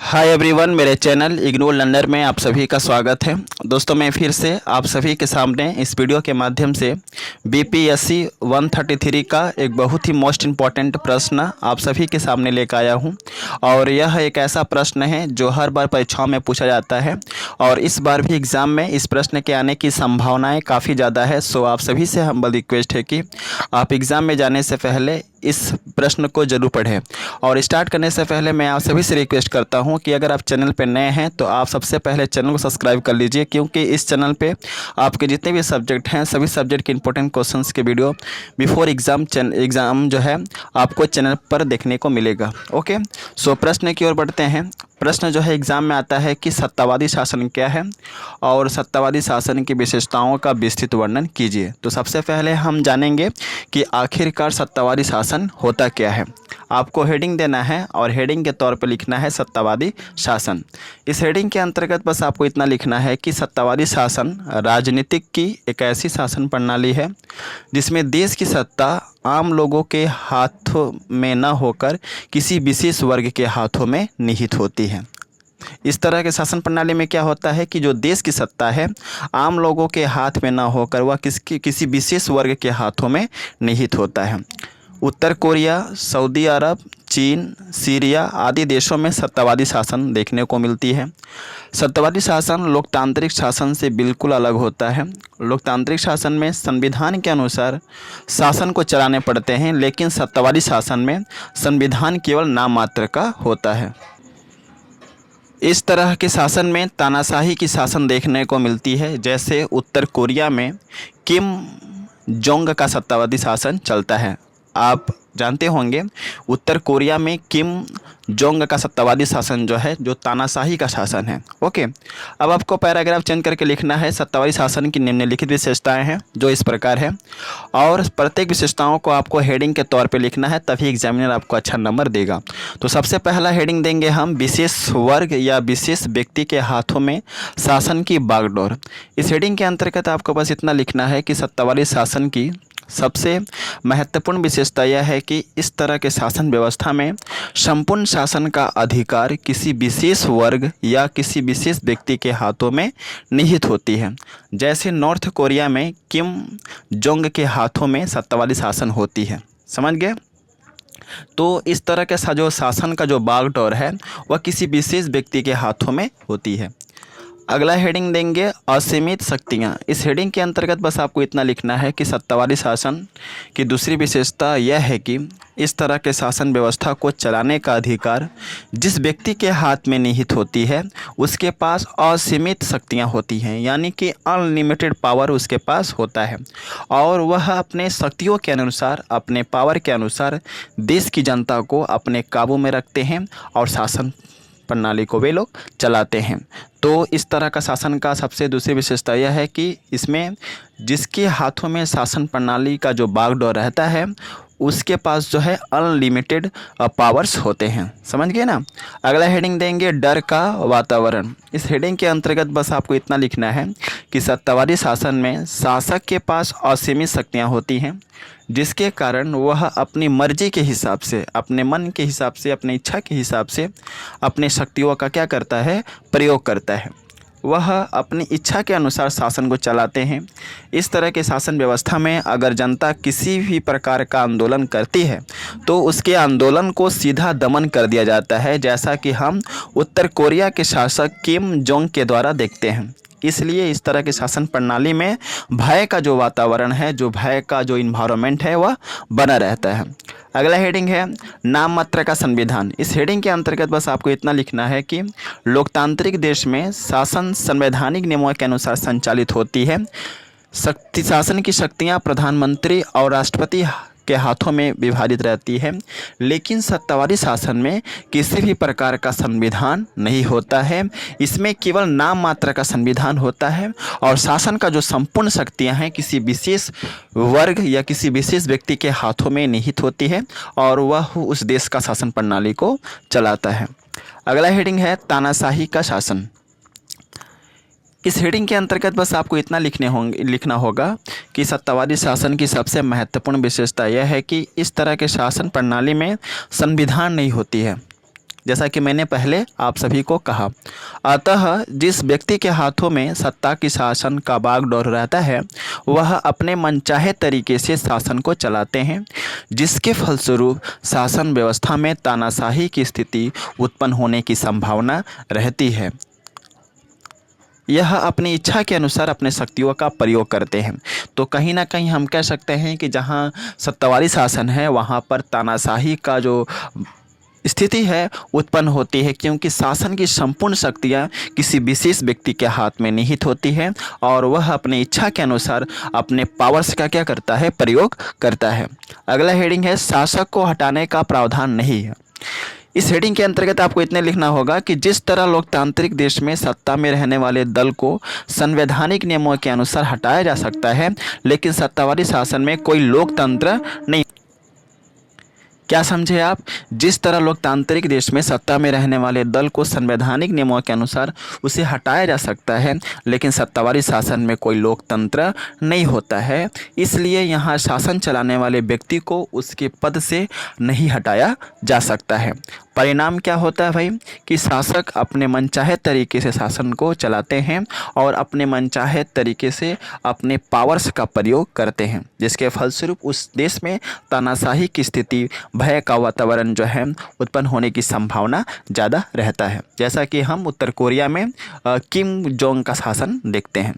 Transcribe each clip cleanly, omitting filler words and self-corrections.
Hi everyone, मेरे channel ignore learner में आप सभी का स्वागत है। दोस्तों, मैं फिर से आप सभी के सामने इस वीडियो के माध्यम से बीपीएससी 133 का एक बहुत ही मोस्ट इम्पॉर्टेंट प्रश्न आप सभी के सामने लेकर आया हूं। और यह एक ऐसा प्रश्न है जो हर बार परीक्षाओं में पूछा जाता है और इस बार भी एग्ज़ाम में इस प्रश्न के आने की संभावनाएँ काफ़ी ज़्यादा है। सो आप सभी से हम्बल रिक्वेस्ट है कि आप एग्ज़ाम में जाने से पहले इस प्रश्न को जरूर पढ़ें। और स्टार्ट करने से पहले मैं आप सभी से रिक्वेस्ट करता हूं कि अगर आप चैनल पर नए हैं तो आप सबसे पहले चैनल को सब्सक्राइब कर लीजिए, क्योंकि इस चैनल पे आपके जितने भी सब्जेक्ट हैं सभी सब्जेक्ट के इंपॉर्टेंट क्वेश्चंस के वीडियो बिफोर एग्ज़ाम जो है आपको चैनल पर देखने को मिलेगा। ओके, सो प्रश्न की ओर बढ़ते हैं। प्रश्न जो है एग्ज़ाम में आता है कि सत्तावादी शासन क्या है और सत्तावादी शासन की विशेषताओं का विस्तृत वर्णन कीजिए। तो सबसे पहले हम जानेंगे कि आखिरकार सत्तावादी शासन होता क्या है। आपको हेडिंग देना है और हेडिंग के तौर पर लिखना है सत्तावादी शासन। इस हेडिंग के अंतर्गत बस आपको इतना लिखना है कि सत्तावादी शासन राजनीतिक की एक ऐसी शासन प्रणाली है जिसमें देश की सत्ता आम लोगों के हाथों में न होकर किसी विशेष वर्ग के हाथों में निहित होती है। इस तरह के शासन प्रणाली में क्या होता है कि जो देश की सत्ता है आम लोगों के हाथ में न होकर वह किसी विशेष वर्ग के हाथों में निहित होता है। उत्तर कोरिया, सऊदी अरब, चीन, सीरिया आदि देशों में सत्तावादी शासन देखने को मिलती है। सत्तावादी शासन लोकतांत्रिक शासन से बिल्कुल अलग होता है। लोकतांत्रिक शासन में संविधान के अनुसार शासन को चलाने पड़ते हैं, लेकिन सत्तावादी शासन में संविधान केवल नाम मात्र का होता है। इस तरह के शासन में तानाशाही की शासन देखने को मिलती है। जैसे उत्तर कोरिया में किम जोंग का सत्तावादी शासन चलता है। आप जानते होंगे उत्तर कोरिया में किम जोंग का सत्तावादी शासन जो है जो तानाशाही का शासन है। ओके, अब आपको पैराग्राफ चेंज करके लिखना है सत्तावादी शासन की निम्नलिखित विशेषताएं हैं जो इस प्रकार है, और प्रत्येक विशेषताओं को आपको हेडिंग के तौर पे लिखना है, तभी एग्जामिनर आपको अच्छा नंबर देगा। तो सबसे पहला हेडिंग देंगे हम विशेष वर्ग या विशेष व्यक्ति के हाथों में शासन की बागडोर। इस हेडिंग के अंतर्गत आपको बस इतना लिखना है कि सत्तावादी शासन की सबसे महत्वपूर्ण विशेषता यह है कि इस तरह के शासन व्यवस्था में संपूर्ण शासन का अधिकार किसी विशेष वर्ग या किसी विशेष व्यक्ति के हाथों में निहित होती है। जैसे नॉर्थ कोरिया में किम जोंग के हाथों में सत्तावादी शासन होती है। समझ गए? तो इस तरह के जो शासन का जो बागडोर है वह किसी विशेष व्यक्ति के हाथों में होती है। अगला हेडिंग देंगे असीमित शक्तियाँ। इस हेडिंग के अंतर्गत बस आपको इतना लिखना है कि सत्तावादी शासन की दूसरी विशेषता यह है कि इस तरह के शासन व्यवस्था को चलाने का अधिकार जिस व्यक्ति के हाथ में निहित होती है उसके पास असीमित शक्तियाँ होती हैं, यानी कि अनलिमिटेड पावर उसके पास होता है और वह अपने शक्तियों के अनुसार, अपने पावर के अनुसार देश की जनता को अपने काबू में रखते हैं और शासन प्रणाली को वे लोग चलाते हैं। तो इस तरह का शासन का सबसे दूसरी विशेषता यह है कि इसमें जिसके हाथों में शासन प्रणाली का जो बागडोर रहता है उसके पास जो है अनलिमिटेड पावर्स होते हैं। समझ गए ना? अगला हेडिंग देंगे डर का वातावरण। इस हेडिंग के अंतर्गत बस आपको इतना लिखना है कि सत्तावादी शासन में शासक के पास असीमित शक्तियाँ होती हैं जिसके कारण वह अपनी मर्जी के हिसाब से, अपने मन के हिसाब से, अपनी इच्छा के हिसाब से अपने शक्तियों का क्या करता है, प्रयोग करता है। वह अपनी इच्छा के अनुसार शासन को चलाते हैं। इस तरह के शासन व्यवस्था में अगर जनता किसी भी प्रकार का आंदोलन करती है तो उसके आंदोलन को सीधा दमन कर दिया जाता है, जैसा कि हम उत्तर कोरिया के शासक किम जोंग के द्वारा देखते हैं। इसलिए इस तरह के शासन प्रणाली में भय का जो वातावरण है, जो भय का जो इन्वायरमेंट है वह बना रहता है। अगला हेडिंग है नाम मात्र का संविधान। इस हेडिंग के अंतर्गत बस आपको इतना लिखना है कि लोकतांत्रिक देश में शासन संवैधानिक नियमों के अनुसार संचालित होती है। शासन की शक्तियाँ प्रधानमंत्री और राष्ट्रपति के हाथों में विभाजित रहती है, लेकिन सत्तावादी शासन में किसी भी प्रकार का संविधान नहीं होता है। इसमें केवल नाम मात्र का संविधान होता है और शासन का जो संपूर्ण शक्तियां हैं किसी विशेष वर्ग या किसी विशेष व्यक्ति के हाथों में निहित होती है और वह उस देश का शासन प्रणाली को चलाता है। अगला हेडिंग है तानाशाही का शासन। इस हेडिंग के अंतर्गत बस आपको इतना लिखना होगा कि सत्तावादी शासन की सबसे महत्वपूर्ण विशेषता यह है कि इस तरह के शासन प्रणाली में संविधान नहीं होती है। जैसा कि मैंने पहले आप सभी को कहा। अतः जिस व्यक्ति के हाथों में सत्ता की शासन का बागडोर रहता है वह अपने मनचाहे तरीके से शासन को चलाते हैं, जिसके फलस्वरूप शासन व्यवस्था में तानाशाही की स्थिति उत्पन्न होने की संभावना रहती है। यह अपनी इच्छा के अनुसार अपने शक्तियों का प्रयोग करते हैं। तो कहीं ना कहीं हम कह सकते हैं कि जहाँ सत्तावादी शासन है वहाँ पर तानाशाही का जो स्थिति है उत्पन्न होती है, क्योंकि शासन की संपूर्ण शक्तियाँ किसी विशेष व्यक्ति के हाथ में निहित होती है और वह अपनी इच्छा के अनुसार अपने पावर्स का क्या करता है, प्रयोग करता है। अगला हेडिंग है शासक को हटाने का प्रावधान नहीं है। इस हेडिंग के अंतर्गत आपको इतने लिखना होगा कि जिस तरह लोकतांत्रिक देश में सत्ता में रहने वाले दल को संवैधानिक नियमों के अनुसार हटाया जा सकता है, लेकिन सत्तावादी शासन में कोई लोकतंत्र नहीं। क्या समझे आप? जिस तरह लोकतांत्रिक देश में सत्ता में रहने वाले दल को संवैधानिक नियमों के अनुसार उसे हटाया जा सकता है, लेकिन सत्तावादी शासन में कोई लोकतंत्र नहीं होता है, इसलिए यहाँ शासन चलाने वाले व्यक्ति को उसके पद से नहीं हटाया जा सकता है। परिणाम क्या होता है भाई कि शासक अपने मनचाहे तरीके से शासन को चलाते हैं और अपने मनचाहे तरीके से अपने पावर्स का प्रयोग करते हैं, जिसके फलस्वरूप उस देश में तानाशाही की स्थिति, भय का वातावरण जो है उत्पन्न होने की संभावना ज़्यादा रहता है। जैसा कि हम उत्तर कोरिया में किम जोंग का शासन देखते हैं,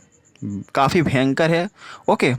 काफ़ी भयंकर है। ओके,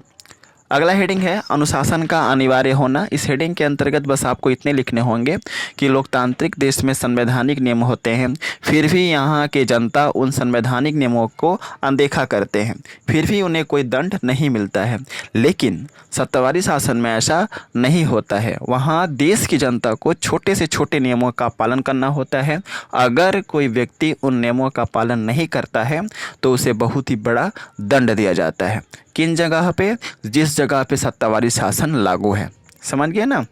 अगला हेडिंग है अनुशासन का अनिवार्य होना। इस हेडिंग के अंतर्गत बस आपको इतने लिखने होंगे कि लोकतांत्रिक देश में संवैधानिक नियम होते हैं, फिर भी यहाँ के जनता उन संवैधानिक नियमों को अनदेखा करते हैं, फिर भी उन्हें कोई दंड नहीं मिलता है। लेकिन सत्तावादी शासन में ऐसा नहीं होता है, वहाँ देश की जनता को छोटे से छोटे नियमों का पालन करना होता है। अगर कोई व्यक्ति उन नियमों का पालन नहीं करता है तो उसे बहुत ही बड़ा दंड दिया जाता है। किन जगह पे? जिस जगह पे सत्तावादी शासन लागू है। समझ गए ना?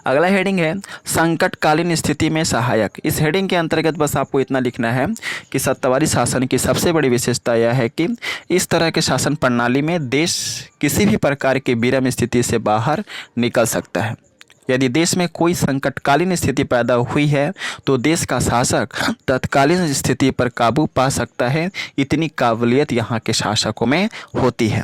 अगला हेडिंग है संकटकालीन स्थिति में सहायक। इस हेडिंग के अंतर्गत बस आपको इतना लिखना है कि सत्तावादी शासन की सबसे बड़ी विशेषता यह है कि इस तरह के शासन प्रणाली में देश किसी भी प्रकार की विषम स्थिति से बाहर निकल सकता है। यदि देश में कोई संकटकालीन स्थिति पैदा हुई है तो देश का शासक तत्कालीन स्थिति पर काबू पा सकता है, इतनी काबिलियत यहाँ के शासकों में होती है।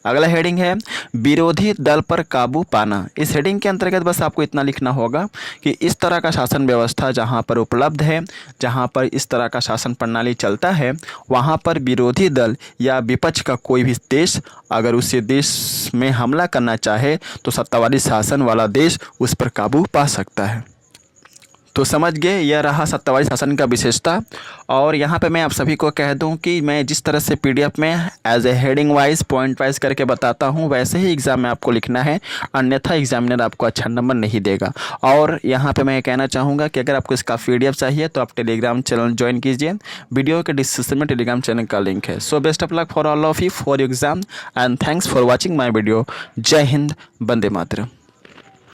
अगला हेडिंग है विरोधी दल पर काबू पाना। इस हेडिंग के अंतर्गत बस आपको इतना लिखना होगा कि इस तरह का शासन व्यवस्था जहाँ पर उपलब्ध है, जहाँ पर इस तरह का शासन प्रणाली चलता है, वहाँ पर विरोधी दल या विपक्ष का कोई भी देश अगर उसे देश में हमला करना चाहे तो सत्तावादी शासन वाला देश उस पर काबू पा सकता है। तो समझ गए, यह रहा सत्तावादी शासन का विशेषता। और यहाँ पे मैं आप सभी को कह दूँ कि मैं जिस तरह से पीडीएफ में as a heading wise point wise करके बताता हूँ वैसे ही एग्ज़ाम में आपको लिखना है, अन्यथा एग्जामिनर आपको अच्छा नंबर नहीं देगा। और यहाँ पे मैं कहना चाहूँगा कि अगर आपको इसका पीडीएफ चाहिए तो आप टेलीग्राम चैनल ज्वाइन कीजिए, वीडियो के डिस्क्रिप्शन में टेलीग्राम चैनल का लिंक है। So best of luck for all of you for exam and thanks for watching my video. जय हिंद, वंदे मातरम।